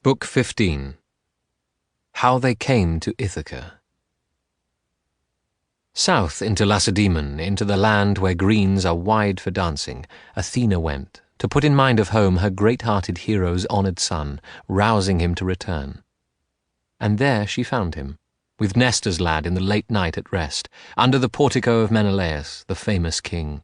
Book 15. How They Came to Ithaca. South into Lacedaemon, into the land where greens are wide for dancing, Athena went, to put in mind of home her great-hearted hero's honoured son, rousing him to return. And there she found him, with Nestor's lad in the late night at rest, under the portico of Menelaus, the famous king.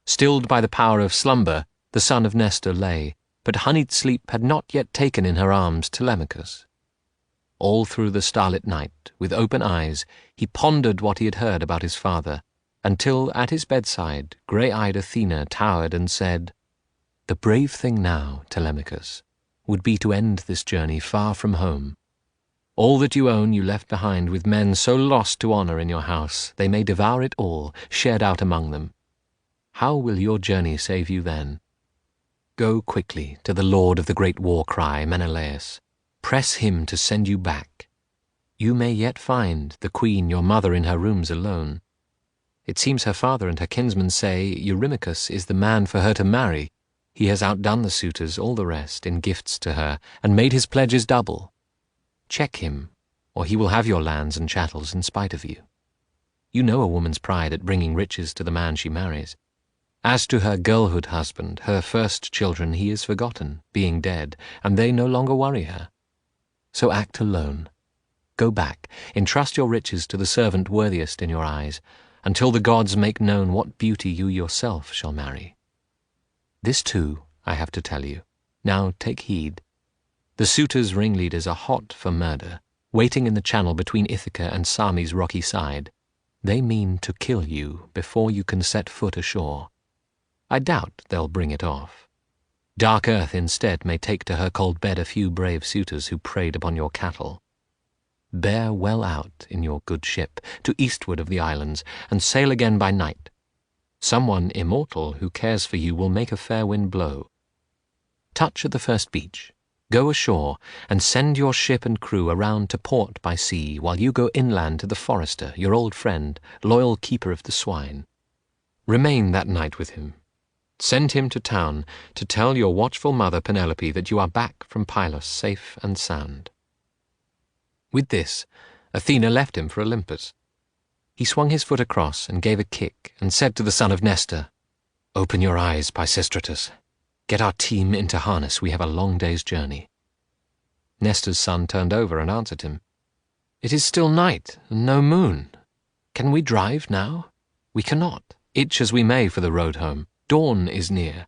Stilled by the power of slumber, the son of Nestor lay, but honeyed sleep had not yet taken in her arms Telemachus. All through the starlit night, with open eyes, he pondered what he had heard about his father, until at his bedside grey-eyed Athena towered and said, "The brave thing now, Telemachus, would be to end this journey far from home. All that you own you left behind with men so lost to honour in your house, they may devour it all, shared out among them. How will your journey save you then? Go quickly to the lord of the great war-cry, Menelaus. Press him to send you back. You may yet find the queen your mother in her rooms alone. It seems her father and her kinsmen say Eurymachus is the man for her to marry. He has outdone the suitors, all the rest, in gifts to her, and made his pledges double. Check him, or he will have your lands and chattels in spite of you. You know a woman's pride at bringing riches to the man she marries. As to her girlhood husband, her first children he is forgotten, being dead, and they no longer worry her. So act alone. Go back, entrust your riches to the servant worthiest in your eyes, until the gods make known what beauty you yourself shall marry. This too I have to tell you. Now take heed. The suitors' ringleaders are hot for murder, waiting in the channel between Ithaca and Sami's rocky side. They mean to kill you before you can set foot ashore. I doubt they'll bring it off. Dark earth instead may take to her cold bed a few brave suitors who preyed upon your cattle. Bear well out in your good ship, to eastward of the islands, and sail again by night. Someone immortal who cares for you will make a fair wind blow. Touch at the first beach, go ashore, and send your ship and crew around to port by sea, while you go inland to the forester, your old friend, loyal keeper of the swine. Remain that night with him. Send him to town to tell your watchful mother Penelope that you are back from Pylos safe and sound." With this, Athena left him for Olympus. He swung his foot across and gave a kick and said to the son of Nestor, "Open your eyes, Pisistratus. Get our team into harness, we have a long day's journey." Nestor's son turned over and answered him, "It is still night and no moon. Can we drive now? We cannot, itch as we may for the road home. Dawn is near.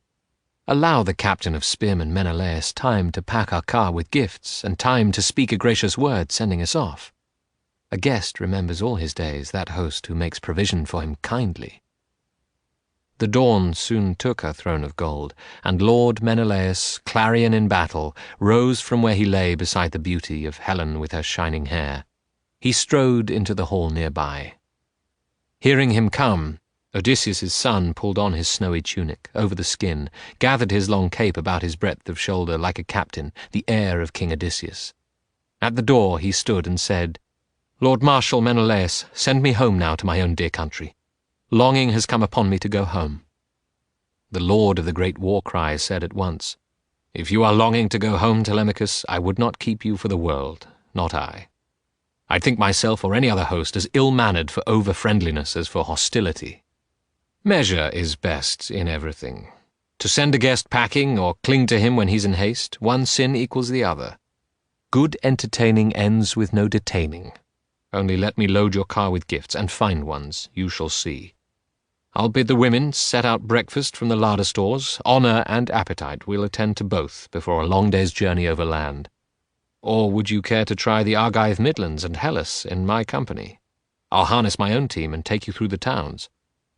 Allow the captain of spearmen Menelaus time to pack our car with gifts, and time to speak a gracious word sending us off. A guest remembers all his days that host who makes provision for him kindly." The dawn soon took her throne of gold, and Lord Menelaus, clarion in battle, rose from where he lay beside the beauty of Helen with her shining hair. He strode into the hall nearby. Hearing him come, Odysseus' son pulled on his snowy tunic, over the skin, gathered his long cape about his breadth of shoulder like a captain, the heir of King Odysseus. At the door he stood and said, "Lord Marshal Menelaus, send me home now to my own dear country. Longing has come upon me to go home." The lord of the great war-cry said at once, "If you are longing to go home, Telemachus, I would not keep you for the world, not I. I'd think myself or any other host as ill-mannered for over-friendliness as for hostility. Measure is best in everything. To send a guest packing or cling to him when he's in haste, one sin equals the other. Good entertaining ends with no detaining. Only let me load your car with gifts, and fine ones, you shall see. I'll bid the women set out breakfast from the larder stores. Honour and appetite will attend to both before a long day's journey over land. Or would you care to try the Argive Midlands and Hellas in my company? I'll harness my own team and take you through the towns.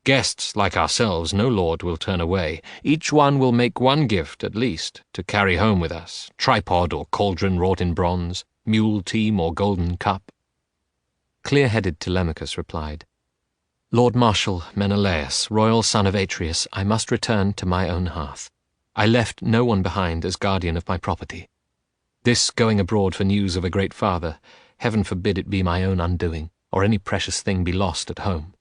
Guests like ourselves no lord will turn away. Each one will make one gift, at least, to carry home with us, tripod or cauldron wrought in bronze, mule team or golden cup." Clear-headed Telemachus replied, "Lord Marshal Menelaus, royal son of Atreus, I must return to my own hearth. I left no one behind as guardian of my property. This going abroad for news of a great father, heaven forbid it be my own undoing, or any precious thing be lost at home."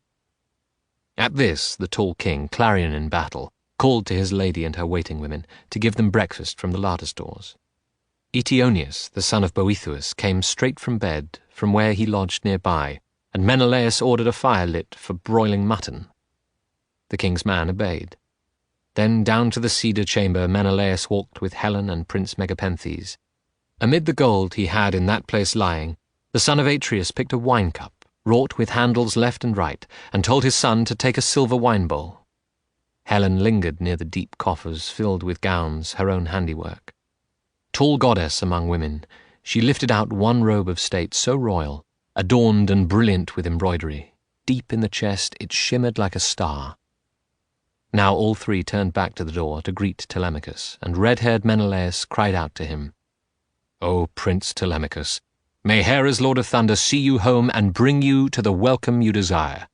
At this, the tall king, clarion in battle, called to his lady and her waiting women to give them breakfast from the larder stores. Eteonius, the son of Boethous, came straight from bed, from where he lodged nearby, and Menelaus ordered a fire lit for broiling mutton. The king's man obeyed. Then down to the cedar chamber Menelaus walked with Helen and Prince Megapenthes. Amid the gold he had in that place lying, the son of Atreus picked a wine cup, wrought with handles left and right, and told his son to take a silver wine bowl. Helen lingered near the deep coffers filled with gowns, her own handiwork. Tall goddess among women, she lifted out one robe of state so royal, adorned and brilliant with embroidery. Deep in the chest it shimmered like a star. Now all three turned back to the door to greet Telemachus, and red-haired Menelaus cried out to him, "O Prince Telemachus, may Hera's Lord of Thunder see you home and bring you to the welcome you desire.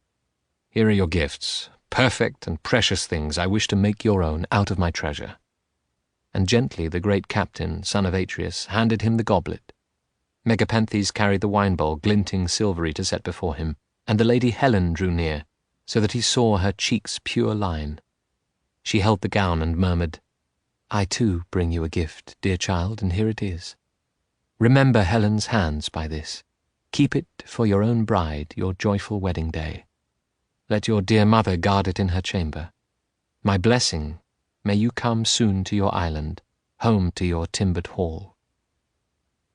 Here are your gifts, perfect and precious things I wish to make your own out of my treasure." And gently the great captain, son of Atreus, handed him the goblet. Megapenthes carried the wine bowl glinting silvery to set before him, and the lady Helen drew near, so that he saw her cheek's pure line. She held the gown and murmured, "I too bring you a gift, dear child, and here it is. Remember Helen's hands by this. Keep it for your own bride, your joyful wedding day. Let your dear mother guard it in her chamber. My blessing, may you come soon to your island, home to your timbered hall."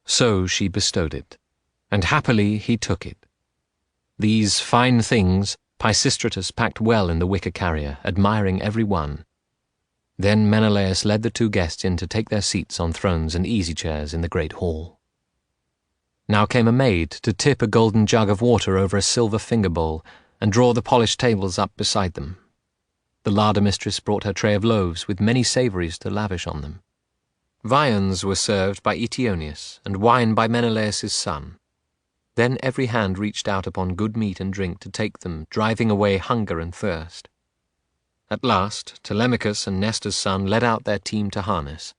So she bestowed it, and happily he took it. These fine things Pisistratus packed well in the wicker carrier, admiring every one. Then Menelaus led the two guests in to take their seats on thrones and easy chairs in the great hall. Now came a maid to tip a golden jug of water over a silver finger bowl and draw the polished tables up beside them. The larder mistress brought her tray of loaves with many savouries to lavish on them. Viands were served by Eteonius, and wine by Menelaus's son. Then every hand reached out upon good meat and drink to take them, driving away hunger and thirst. At last, Telemachus and Nestor's son led out their team to harness,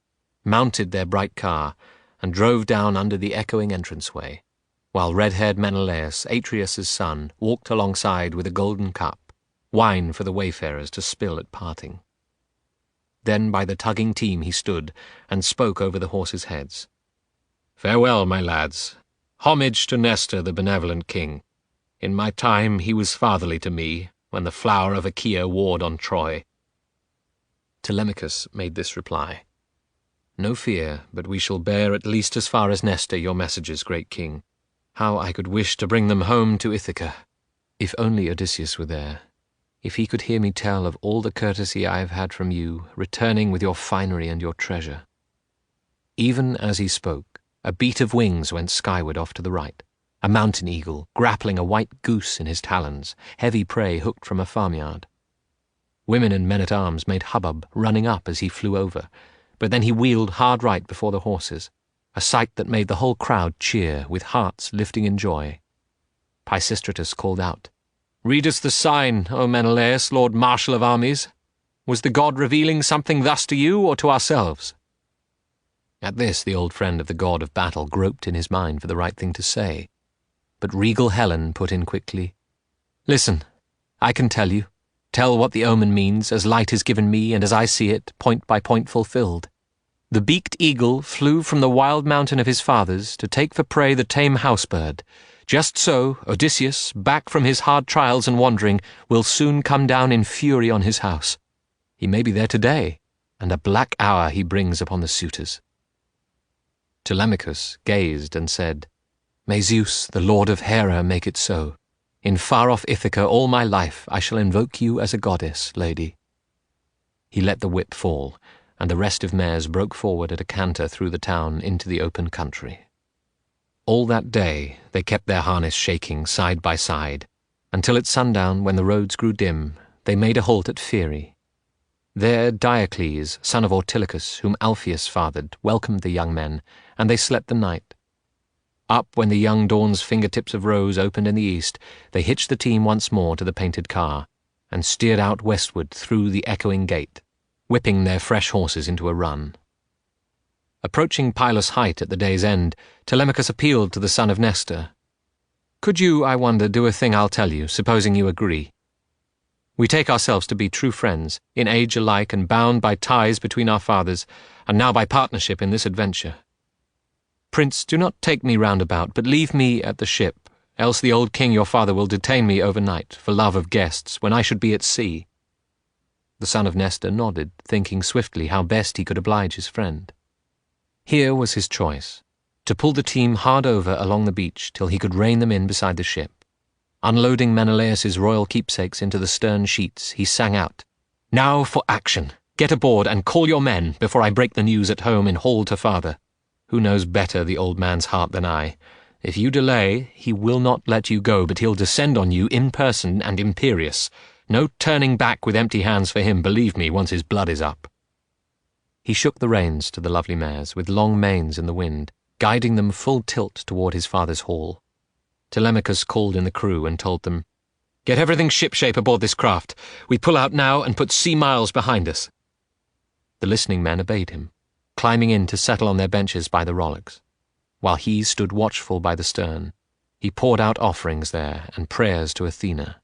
mounted their bright car, and drove down under the echoing entranceway, while red-haired Menelaus, Atreus's son, walked alongside with a golden cup, wine for the wayfarers to spill at parting. Then by the tugging team he stood, and spoke over the horses' heads. "Farewell, my lads. Homage to Nestor, the benevolent king. In my time he was fatherly to me, when the flower of Achaea warred on Troy." Telemachus made this reply, "No fear, but we shall bear at least as far as Nestor your messages, great king. How I could wish to bring them home to Ithaca. If only Odysseus were there. If he could hear me tell of all the courtesy I have had from you, returning with your finery and your treasure." Even as he spoke, a beat of wings went skyward off to the right, a mountain eagle grappling a white goose in his talons, heavy prey hooked from a farmyard. Women and men-at-arms made hubbub, running up as he flew over, but then he wheeled hard right before the horses, a sight that made the whole crowd cheer, with hearts lifting in joy. Pisistratus called out, "Read us the sign, O Menelaus, Lord Marshal of Armies. Was the god revealing something thus to you or to ourselves?" At this the old friend of the god of battle groped in his mind for the right thing to say, but regal Helen put in quickly, "Listen, I can tell you. Tell what the omen means, as light is given me, and as I see it, point by point fulfilled. The beaked eagle flew from the wild mountain of his fathers to take for prey the tame housebird. Just so, Odysseus, back from his hard trials and wandering, will soon come down in fury on his house. He may be there today, and a black hour he brings upon the suitors." Telemachus gazed and said, "May Zeus, the lord of Hera, make it so. In far-off Ithaca all my life I shall invoke you as a goddess, lady." He let the whip fall, and the restive mares broke forward at a canter through the town into the open country. All that day they kept their harness shaking side by side, until at sundown, when the roads grew dim, they made a halt at Pheræ. There Diocles, son of Ortilochus, whom Alpheus fathered, welcomed the young men, and they slept the night. Up when the young dawn's fingertips of rose opened in the east, they hitched the team once more to the painted car, and steered out westward through the echoing gate, whipping their fresh horses into a run. Approaching Pylos' height at the day's end, Telemachus appealed to the son of Nestor. "Could you, I wonder, do a thing I'll tell you, supposing you agree? We take ourselves to be true friends, in age alike and bound by ties between our fathers, and now by partnership in this adventure. Prince, do not take me round about, but leave me at the ship, else the old king your father will detain me overnight, for love of guests, when I should be at sea." The son of Nestor nodded, thinking swiftly how best he could oblige his friend. Here was his choice: to pull the team hard over along the beach till he could rein them in beside the ship. Unloading Menelaus's royal keepsakes into the stern sheets, he sang out, "Now for action! Get aboard and call your men before I break the news at home in hall to father. Who knows better the old man's heart than I? If you delay, he will not let you go, but he'll descend on you in person and imperious. No turning back with empty hands for him, believe me, once his blood is up." He shook the reins to the lovely mares, with long manes in the wind, guiding them full tilt toward his father's hall. Telemachus called in the crew and told them, "Get everything shipshape aboard this craft. We pull out now and put sea miles behind us." The listening men obeyed him, climbing in to settle on their benches by the rowlocks. While he stood watchful by the stern, he poured out offerings there and prayers to Athena.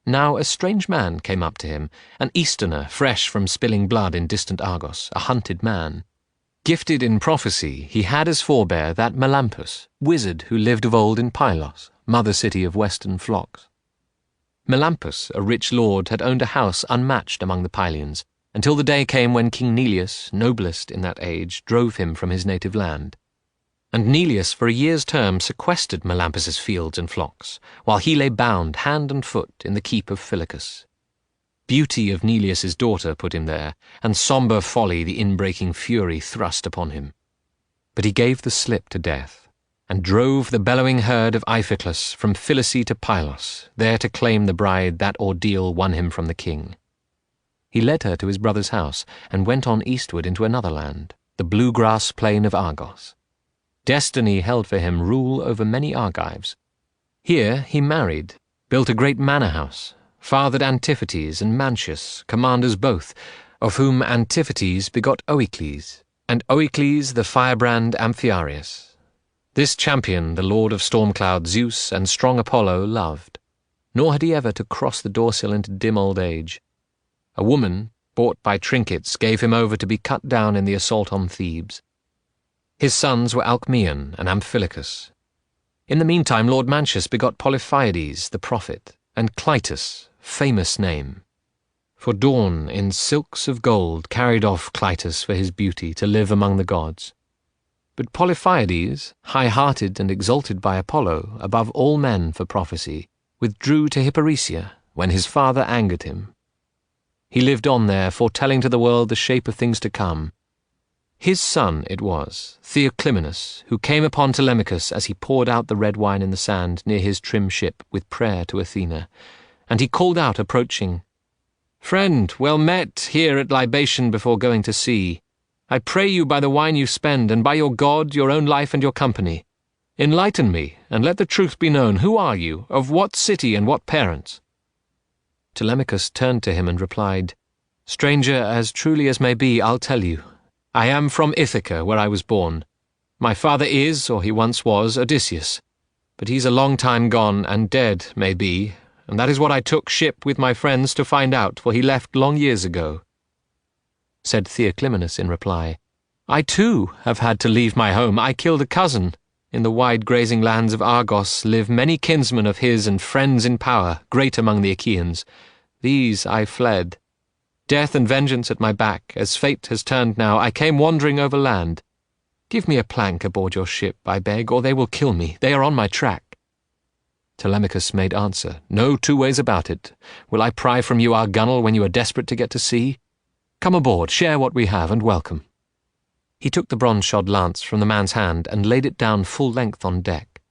Now a strange man came up to him, an Easterner fresh from spilling blood in distant Argos, a hunted man. Gifted in prophecy, he had as forebear that Menelaus, wizard who lived of old in Pylos, mother city of western flocks. Menelaus, a rich lord, had owned a house unmatched among the Pylians, until the day came when King Neleus, noblest in that age, drove him from his native land. And Neleus for a year's term sequestered Menelaus's fields and flocks, while he lay bound hand and foot in the keep of Phylacus. Beauty of Neleus's daughter put him there, and sombre folly the inbreaking fury thrust upon him. But he gave the slip to death, and drove the bellowing herd of Iphiclus from Phylace to Pylos, there to claim the bride that ordeal won him from the king. He led her to his brother's house, and went on eastward into another land, the blue-grass plain of Argos. Destiny held for him rule over many Argives. Here he married, built a great manor-house, fathered Antiphates and Mantius, commanders both, of whom Antiphates begot Oecles, and Oecles the firebrand Amphiaraus. This champion the lord of storm-cloud Zeus and strong Apollo loved, nor had he ever to cross the door-sill into dim old age. A woman, bought by trinkets, gave him over to be cut down in the assault on Thebes. His sons were Alcmaeon and Amphilochus. In the meantime Lord Mantius begot Polyphiades the prophet, and Clytus, famous name. For Dawn in silks of gold carried off Clytus for his beauty to live among the gods. But Polyphiades, high-hearted and exalted by Apollo, above all men for prophecy, withdrew to Hipparesia when his father angered him. He lived on there, foretelling to the world the shape of things to come. His son it was, Theoclymenus, who came upon Telemachus as he poured out the red wine in the sand near his trim ship with prayer to Athena, and he called out, approaching, "Friend, well met here at libation before going to sea. I pray you by the wine you spend, and by your God, your own life and your company. Enlighten me, and let the truth be known. Who are you? Of what city and what parents?" Telemachus turned to him and replied, "Stranger, as truly as may be, I'll tell you. I am from Ithaca, where I was born. My father is, or he once was, Odysseus, but he's a long time gone and dead, may be, and that is what I took ship with my friends to find out, for he left long years ago." Said Theoclymenus in reply, "I too have had to leave my home. I killed a cousin. In the wide grazing lands of Argos live many kinsmen of his and friends in power, great among the Achaeans. These I fled. Death and vengeance at my back, as fate has turned now, I came wandering over land. Give me a plank aboard your ship, I beg, or they will kill me. They are on my track." Telemachus made answer, "No two ways about it. Will I pry from you our gunwale when you are desperate to get to sea? Come aboard, share what we have, and welcome." He took the bronze-shod lance from the man's hand and laid it down full length on deck,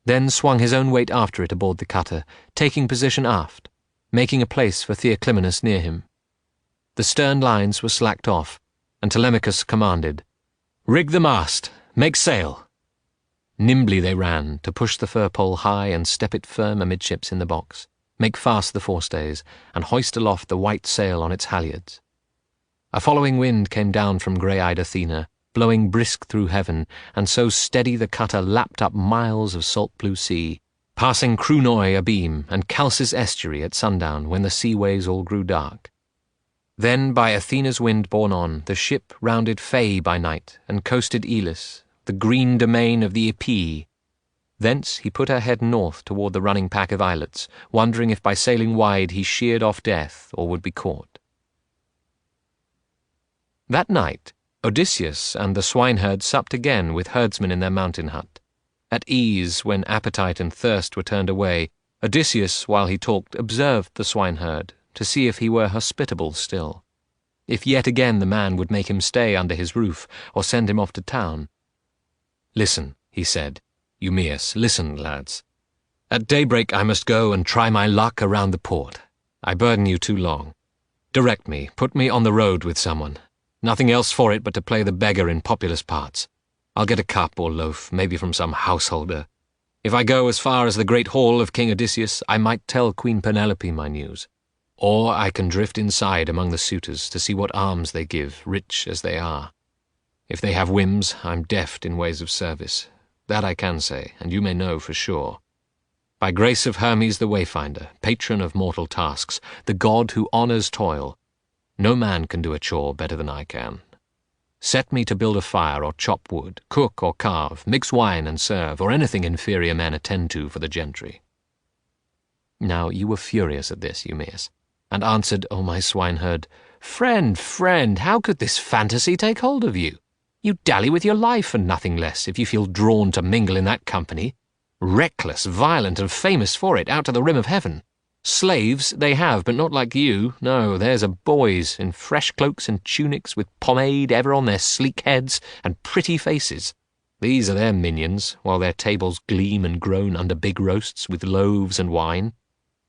then swung his own weight after it aboard the cutter, taking position aft, making a place for Theoclymenus near him. The stern lines were slacked off, and Telemachus commanded, "Rig the mast, make sail." Nimbly they ran, to push the fir-pole high and step it firm amidships in the box, make fast the forestays, and hoist aloft the white sail on its halyards. A following wind came down from grey-eyed Athena, blowing brisk through heaven, and so steady the cutter lapped up miles of salt-blue sea, passing Crunoi abeam and Chalcis estuary at sundown when the sea-ways all grew dark. Then by Athena's wind borne on, the ship rounded Phae by night and coasted Elis, the green domain of the Epii. Thence he put her head north toward the running pack of islets, wondering if by sailing wide he sheared off death or would be caught. That night, Odysseus and the swineherd supped again with herdsmen in their mountain hut. At ease, when appetite and thirst were turned away, Odysseus, while he talked, observed the swineherd, to see if he were hospitable still, if yet again the man would make him stay under his roof, or send him off to town. "Listen," he said. "Eumaeus, listen, lads. At daybreak I must go and try my luck around the port. I burden you too long. Direct me, put me on the road with someone. Nothing else for it but to play the beggar in populous parts. I'll get a cup or loaf, maybe from some householder. If I go as far as the great hall of King Odysseus, I might tell Queen Penelope my news. Or I can drift inside among the suitors to see what alms they give, rich as they are. If they have whims, I'm deft in ways of service. That I can say, and you may know for sure. By grace of Hermes the Wayfinder, patron of mortal tasks, the god who honours toil, no man can do a chore better than I can. Set me to build a fire or chop wood, cook or carve, mix wine and serve, or anything inferior men attend to for the gentry." Now you were furious at this, Eumaeus, and answered, "O my swineherd, friend, how could this fantasy take hold of you? You dally with your life and nothing less, if you feel drawn to mingle in that company. Reckless, violent, and famous for it, out to the rim of heaven. Slaves they have, but not like you. No, theirs are boys, in fresh cloaks and tunics, with pomade ever on their sleek heads, and pretty faces. These are their minions, while their tables gleam and groan under big roasts, with loaves and wine.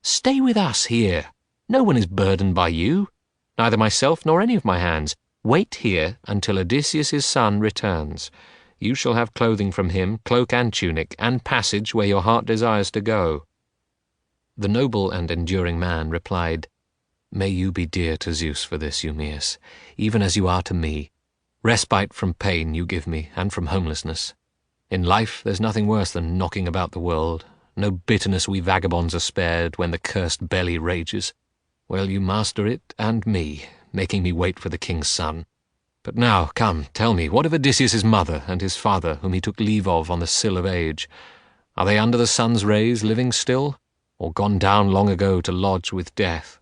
Stay with us here. No one is burdened by you, neither myself nor any of my hands. Wait here until Odysseus' son returns. You shall have clothing from him, cloak and tunic, and passage where your heart desires to go." The noble and enduring man replied, "May you be dear to Zeus for this, Eumaeus, even as you are to me. Respite from pain you give me, and from homelessness. In life there's nothing worse than knocking about the world. No bitterness we vagabonds are spared when the cursed belly rages. Well, you master it, and me, making me wait for the king's son. But now, come, tell me, what of Odysseus' mother and his father, whom he took leave of on the sill of age? Are they under the sun's rays, living still, or gone down long ago to lodge with death?"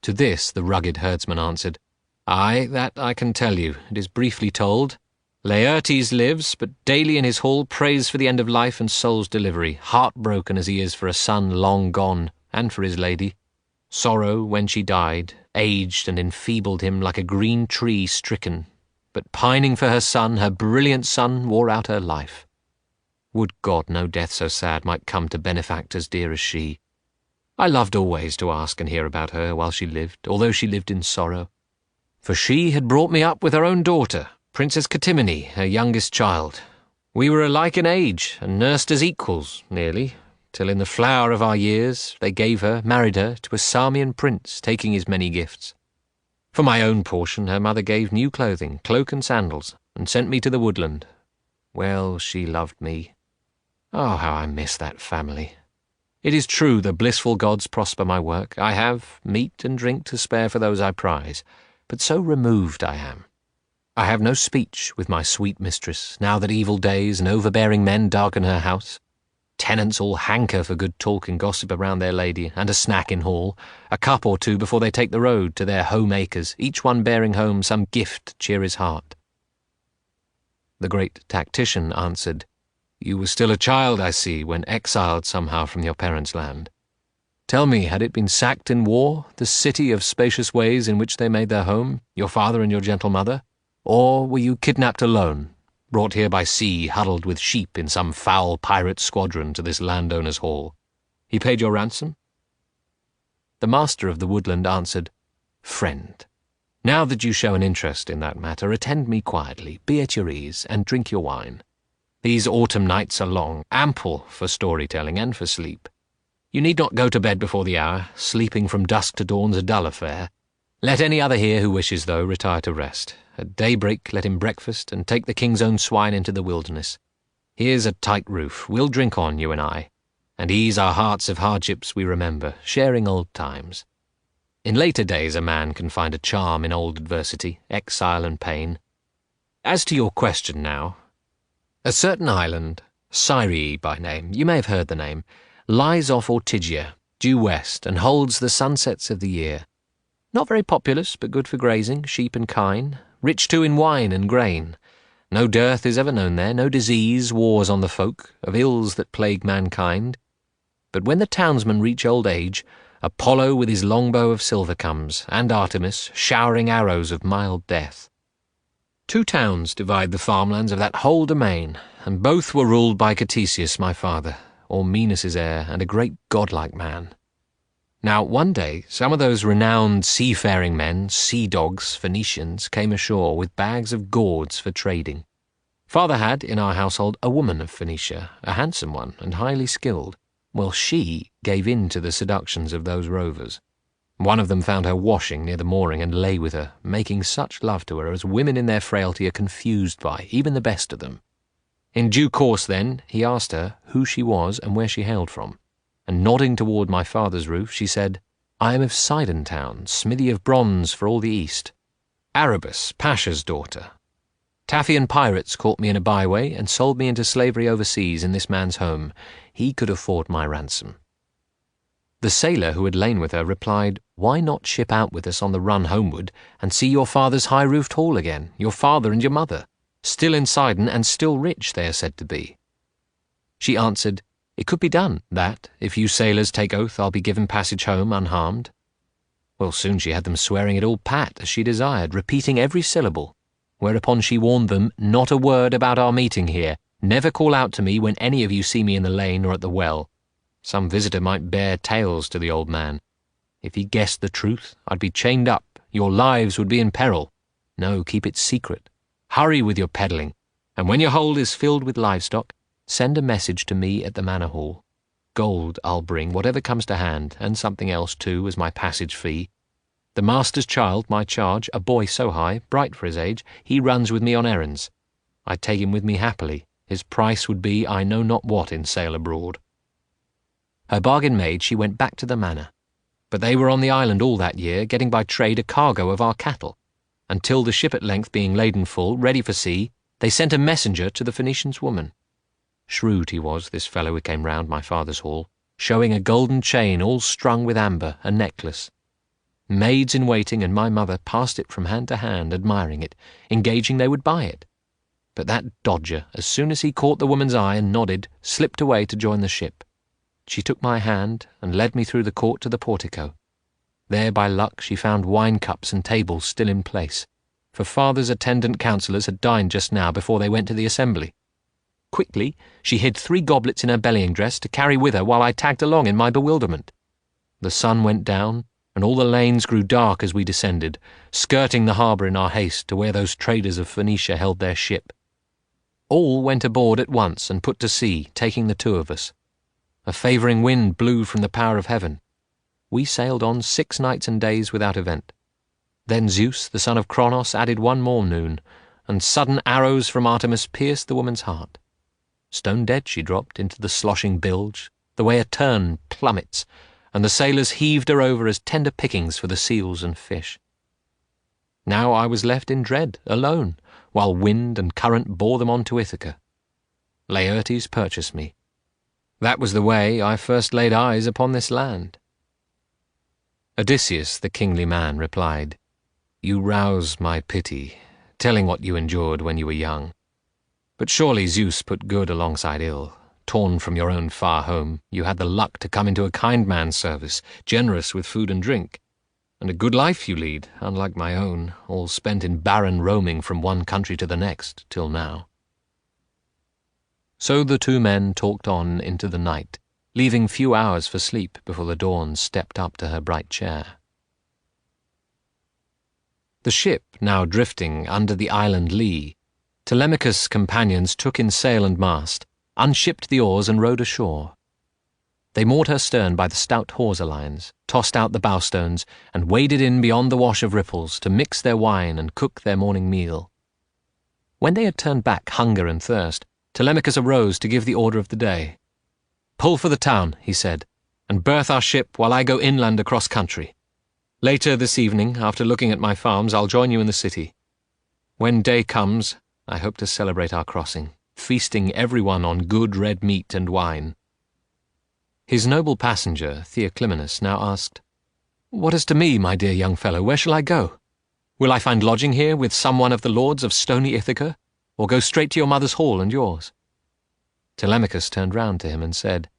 To this the rugged herdsman answered, "Aye, that I can tell you. It is briefly told. Laertes lives, but daily in his hall prays for the end of life and soul's delivery, heartbroken as he is for a son long gone, and for his lady. Sorrow, when she died, aged and enfeebled him like a green tree stricken, but pining for her son, her brilliant son, wore out her life. Would God no death so sad might come to benefactors dear as she. I loved always to ask and hear about her while she lived, although she lived in sorrow. For she had brought me up with her own daughter, Princess Catimene, her youngest child. We were alike in age, and nursed as equals, nearly, till in the flower of our years they married her to a Samian prince, taking his many gifts. For my own portion her mother gave new clothing, cloak and sandals, and sent me to the woodland. Well, she loved me. Oh, how I miss that family. It is true the blissful gods prosper my work. I have meat and drink to spare for those I prize, but so removed I am. I have no speech with my sweet mistress, now that evil days and overbearing men darken her house. Tenants all hanker for good talk and gossip around their lady, and a snack in hall, a cup or two before they take the road to their home acres, each one bearing home some gift to cheer his heart." The great tactician answered, "You were still a child, I see, when exiled somehow from your parents' land. Tell me, had it been sacked in war, the city of spacious ways in which they made their home, your father and your gentle mother? Or were you kidnapped alone, brought here by sea, huddled with sheep in some foul pirate squadron to this landowner's hall? He paid your ransom?" The master of the woodland answered, "Friend, now that you show an interest in that matter, attend me quietly, be at your ease, and drink your wine. These autumn nights are long, ample for storytelling and for sleep. You need not go to bed before the hour. Sleeping from dusk to dawn's a dull affair. Let any other here who wishes, though, retire to rest. At daybreak let him breakfast, and take the king's own swine into the wilderness. Here's a tight roof. We'll drink on, you and I, and ease our hearts of hardships we remember, sharing old times. In later days a man can find a charm in old adversity, exile and pain. As to your question now, A certain island, Syrie by name, you may have heard the name, lies off Ortygia, due west, and holds the sunsets of the year. Not very populous, but good for grazing, sheep and kine, rich too in wine and grain. No dearth is ever known there, no disease wars on the folk, of ills that plague mankind. But when the townsmen reach old age, Apollo with his longbow of silver comes, and Artemis, showering arrows of mild death. 2 towns divide the farmlands of that whole domain, and both were ruled by Ctesias my father, Ormenus' heir, and a great godlike man. Now one day some of those renowned seafaring men, sea-dogs, Phoenicians, came ashore with bags of gourds for trading. Father had, in our household, a woman of Phoenicia, a handsome one, and highly skilled. Well, she gave in to the seductions of those rovers. One of them found her washing near the mooring and lay with her, making such love to her as women in their frailty are confused by, even the best of them. In due course, then, he asked her who she was and where she hailed from, and nodding toward my father's roof, she said, "I am of Sidon town, smithy of bronze for all the east. Arabus, Pasha's daughter. Taphian pirates caught me in a byway and sold me into slavery overseas in this man's home. He could afford my ransom." The sailor who had lain with her replied, "Why not ship out with us on the run homeward and see your father's high-roofed hall again, your father and your mother? Still in Sidon and still rich, they are said to be." She answered, "It could be done, that, if you sailors take oath I'll be given passage home unharmed." Well, soon she had them swearing it all pat, as she desired, repeating every syllable, whereupon she warned them, "Not a word about our meeting here. Never call out to me when any of you see me in the lane or at the well. Some visitor might bear tales to the old man. If he guessed the truth, I'd be chained up, your lives would be in peril. No, keep it secret. Hurry with your peddling, and when your hold is filled with livestock, send a message to me at the manor hall. Gold I'll bring, whatever comes to hand, and something else too as my passage fee. The master's child, my charge, a boy so high, bright for his age, he runs with me on errands. I'd take him with me happily. His price would be I know not what in sail abroad." Her bargain made, she went back to the manor. But they were on the island all that year, getting by trade a cargo of our cattle, until the ship at length being laden full, ready for sea, they sent a messenger to the Phoenician's woman. Shrewd he was, this fellow who came round my father's hall, showing a golden chain all strung with amber, a necklace. Maids in waiting and my mother passed it from hand to hand, admiring it, engaging they would buy it. But that dodger, as soon as he caught the woman's eye and nodded, slipped away to join the ship. She took my hand and led me through the court to the portico. There, by luck, she found wine cups and tables still in place, for father's attendant councillors had dined just now before they went to the assembly. Quickly, she hid 3 goblets in her bellying dress to carry with her while I tagged along in my bewilderment. The sun went down, and all the lanes grew dark as we descended, skirting the harbour in our haste to where those traders of Phoenicia held their ship. All went aboard at once and put to sea, taking the 2 of us. A favouring wind blew from the power of heaven. We sailed on 6 nights and days without event. Then Zeus, the son of Cronos, added 1 more noon, and sudden arrows from Artemis pierced the woman's heart. Stone dead she dropped into the sloshing bilge, the way a tern plummets, and the sailors heaved her over as tender pickings for the seals and fish. Now I was left in dread, alone, while wind and current bore them on to Ithaca. Laertes purchased me. That was the way I first laid eyes upon this land. Odysseus, the kingly man, replied, "You rouse my pity, telling what you endured when you were young. But surely Zeus put good alongside ill. Torn from your own far home, you had the luck to come into a kind man's service, generous with food and drink. And a good life you lead, unlike my own, all spent in barren roaming from one country to the next, till now." So the 2 men talked on into the night, leaving few hours for sleep before the dawn stepped up to her bright chair. The ship now drifting under the island lee, Telemachus' companions took in sail and mast, unshipped the oars and rowed ashore. They moored her stern by the stout hawser lines, tossed out the bowstones, and waded in beyond the wash of ripples to mix their wine and cook their morning meal. When they had turned back hunger and thirst, Telemachus arose to give the order of the day. "Pull for the town," he said, "and berth our ship while I go inland across country. Later this evening, after looking at my farms, I'll join you in the city. When day comes, I hope to celebrate our crossing. feasting everyone on good red meat and wine. His noble passenger, Theoclymenus, now asked, "What is to me, my dear young fellow? Where shall I go? Will I find lodging here with some one of the lords of stony Ithaca, or go straight to your mother's hall and yours?" Telemachus turned round to him and said,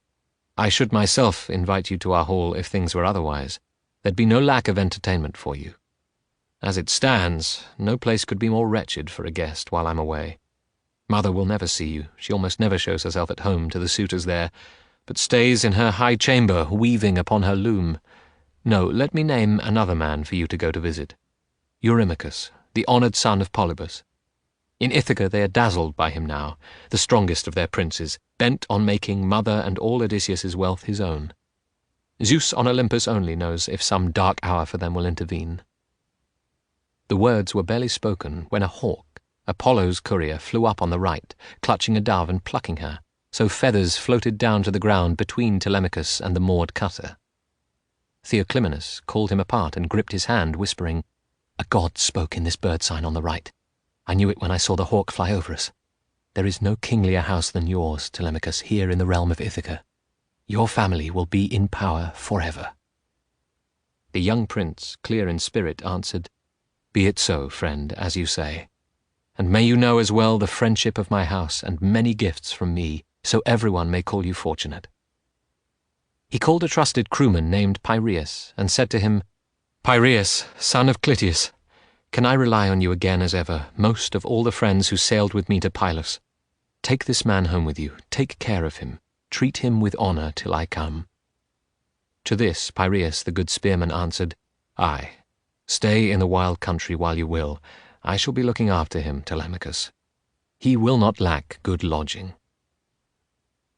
"I should myself invite you to our hall if things were otherwise. There'd be no lack of entertainment for you. As it stands, no place could be more wretched for a guest while I'm away. Mother will never see you. She almost never shows herself at home to the suitors there, but stays in her high chamber weaving upon her loom. No, let me name another man for you to go to visit. Eurymachus, the honoured son of Polybus. In Ithaca they are dazzled by him now, the strongest of their princes, bent on making mother and all Odysseus's wealth his own. Zeus on Olympus only knows if some dark hour for them will intervene." The words were barely spoken when a hawk, Apollo's courier, flew up on the right, clutching a dove and plucking her, so feathers floated down to the ground between Telemachus and the moored cutter. Theoclymenus called him apart and gripped his hand, whispering, "A god spoke in this bird sign on the right. I knew it when I saw the hawk fly over us. There is no kinglier house than yours, Telemachus, here in the realm of Ithaca. Your family will be in power forever." The young prince, clear in spirit, answered, "Be it so, friend, as you say. And may you know as well the friendship of my house and many gifts from me, so everyone may call you fortunate." He called a trusted crewman named Piraeus, and said to him, "Piraeus, son of Clytius, can I rely on you again as ever, most of all the friends who sailed with me to Pylos? Take this man home with you, take care of him, treat him with honour till I come." To this Piraeus the good spearman answered, "Aye, stay in the wild country while you will. I shall be looking after him, Telemachus. He will not lack good lodging."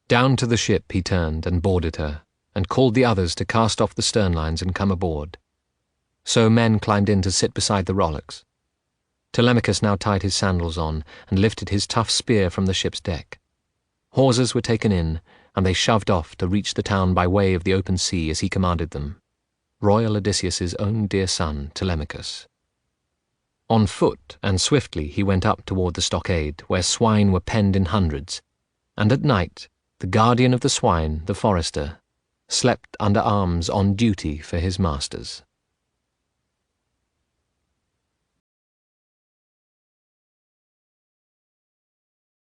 Down to the ship he turned and boarded her, and called the others to cast off the stern lines and come aboard. So men climbed in to sit beside the rowlocks. Telemachus now tied his sandals on and lifted his tough spear from the ship's deck. Hawsers were taken in, and they shoved off to reach the town by way of the open sea as he commanded them. Royal Odysseus's own dear son, Telemachus. On foot and swiftly he went up toward the stockade, where swine were penned in hundreds, and at night the guardian of the swine, the forester, slept under arms on duty for his masters.